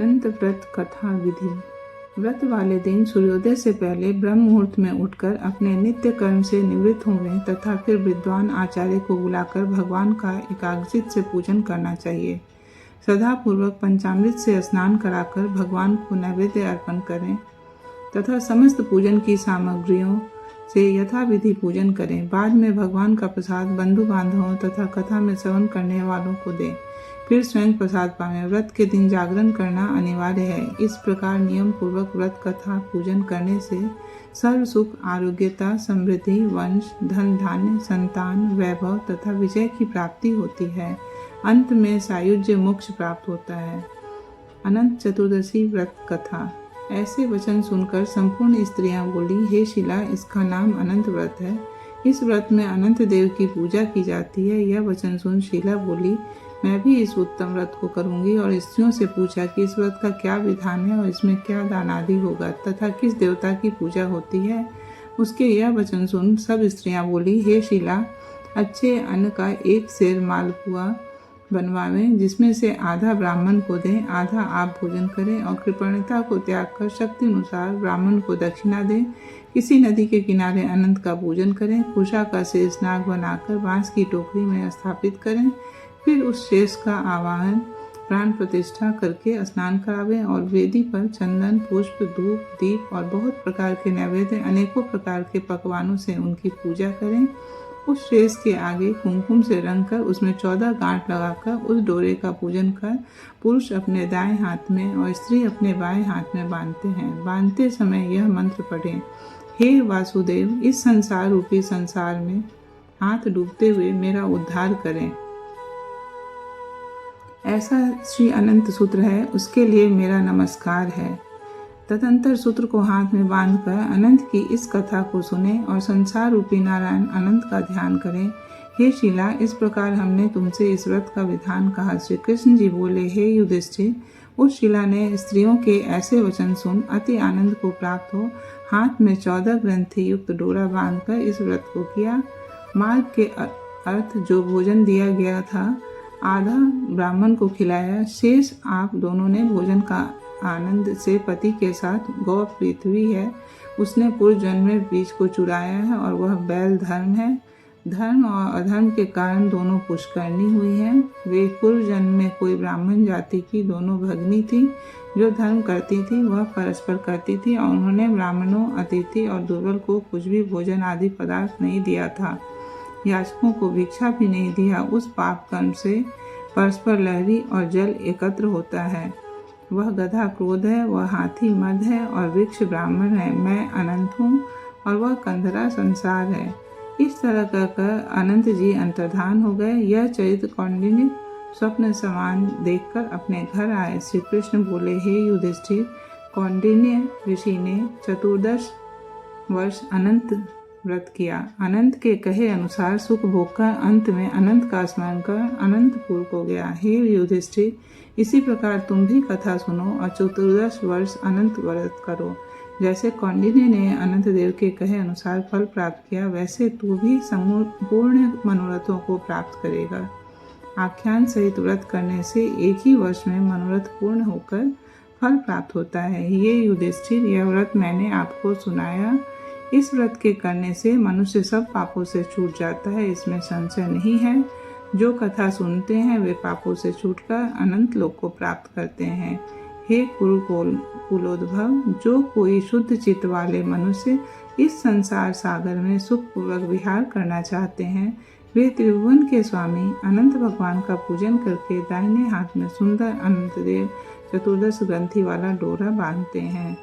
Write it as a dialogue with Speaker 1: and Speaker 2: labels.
Speaker 1: अनंत व्रत कथा विधि। व्रत वाले दिन सूर्योदय से पहले ब्रह्म मुहूर्त में उठकर अपने नित्य कर्म से निवृत्त होवें तथा फिर विद्वान आचार्य को बुलाकर भगवान का एकाग्रचित्त से पूजन करना चाहिए। श्रद्धापूर्वक पंचामृत से स्नान कराकर भगवान को नैवेद्य अर्पण करें तथा समस्त पूजन की सामग्रियों से यथाविधि पूजन करें। बाद में भगवान का प्रसाद बंधु बांधवों तथा कथा में श्रवण करने वालों को दें, फिर स्वयं प्रसाद पावें। व्रत के दिन जागरण करना अनिवार्य है। इस प्रकार नियम पूर्वक व्रत कथा पूजन करने से सर्व सुख, आरोग्यता, समृद्धि, वंश, धन धान्य, संतान, वैभव तथा विजय की प्राप्ति होती है। अंत में सायुज्य मोक्ष प्राप्त होता है। अनंत चतुर्दशी व्रत कथा। ऐसे वचन सुनकर संपूर्ण स्त्रियां बोली, हे शिला, इसका नाम अनंत व्रत है। इस व्रत में अनंत देव की पूजा की जाती है। यह वचन सुन शिला बोली, मैं भी इस उत्तम व्रत को करूंगी, और स्त्रियों से पूछा कि इस व्रत का क्या विधान है और इसमें क्या दान आदि होगा तथा किस देवता की पूजा होती है। उसके यह वचन सुन सब स्त्रियां बोली, हे शिला, अच्छे अन्न का एक सेर मालपुआ बनवावें, जिसमें से आधा ब्राह्मण को दें, आधा आप भोजन करें और कृपणता को त्याग कर शक्ति अनुसार ब्राह्मण को दक्षिणा दें। किसी नदी के किनारे अनंत का पूजन करें। कुशा का शेष नाग बनाकर बांस की टोकरी में स्थापित करें। फिर उस शेष का आवाहन प्राण प्रतिष्ठा करके स्नान करावें और वेदी पर चंदन, पुष्प, धूप, दीप और बहुत प्रकार के नैवेद्य, अनेकों प्रकार के पकवानों से उनकी पूजा करें। उस शेष के आगे कुमकुम से रंग कर उसमें 14 गांठ लगाकर उस डोरे का पूजन कर पुरुष अपने दाएं हाथ में और स्त्री अपने बाएं हाथ में बांधते हैं। बांधते समय यह मंत्र पढ़ें, हे वासुदेव, इस संसार रूपी संसार में हाथ डूबते हुए मेरा उद्धार करें। ऐसा श्री अनंत सूत्र है, उसके लिए मेरा नमस्कार है। तदंतर सूत्र को हाथ में बांधकर अनंत की इस कथा को सुने और संसार रूपी नारायण अनंत का ध्यान करें। हे शिला, इस प्रकार हमने तुमसे इस व्रत का विधान कहा। श्री कृष्ण जी बोले, हे युधिष्ठिर, उस शिला ने स्त्रियों के ऐसे वचन सुन अति आनंद को प्राप्त हो हाथ में 14 ग्रंथि युक्त डोरा बांधकर इस व्रत को किया। मार्ग के अर्थ जो भोजन दिया गया था आधा ब्राह्मण को खिलाया, शेष आप दोनों ने भोजन का आनंद से पति के साथ गौ पृथ्वी है, उसने पूर्व जन्म में बीज को चुराया है और वह बैल धर्म है। धर्म और अधर्म के कारण दोनों पुष्करणी हुई हैं। वे पूर्व जन्म में कोई ब्राह्मण जाति की दोनों भगनी थी। जो धर्म करती थी वह परस्पर करती थी और उन्होंने ब्राह्मणों, अतिथि और दुर्बल को कुछ भी भोजन आदि पदार्थ नहीं दिया था, याचकों को भिक्षा भी नहीं दिया। उस पाप कर्म से परस्पर लहरी और जल एकत्र होता है। वह गधा क्रोध है, वह हाथी मद है और वृक्ष ब्राह्मण है। मैं अनंत हूँ और वह कंधरा संसार है। इस तरह कहकर अनंत जी अंतर्धान हो गए। यह चरित्र कौंडिन्य स्वप्न समान देखकर अपने घर आए। श्री कृष्ण बोले, हे युधिष्ठिर, कौंडिन्य ऋषि ने 14 वर्ष अनंत व्रत किया। अनंत के कहे अनुसार सुख भोग कर अंत में अनंत का स्मरण कर अनंतपुर को गया। हे युधिष्ठिर, इसी प्रकार तुम भी कथा सुनो और 14 वर्ष अनंत व्रत करो। जैसे कौंडिन्य ने अनंत देव के कहे अनुसार फल प्राप्त किया, वैसे तू भी संपूर्ण मनोरथों को प्राप्त करेगा। आख्यान सहित व्रत करने से एक ही वर्ष में मनोरथ पूर्ण होकर फल प्राप्त होता है। ये युधिष्ठिर, यह व्रत मैंने आपको सुनाया। इस व्रत के करने से मनुष्य सब पापों से छूट जाता है, इसमें संशय नहीं है। जो कथा सुनते हैं वे पापों से छूटकर अनंत लोक को प्राप्त करते हैं। हे कुलोद्भव, जो कोई शुद्ध चित्त वाले मनुष्य इस संसार सागर में सुखपूर्वक विहार करना चाहते हैं, वे त्रिभुवन के स्वामी अनंत भगवान का पूजन करके दाहिने हाथ में सुंदर अनंत देव 14 ग्रंथि वाला डोरा बांधते हैं।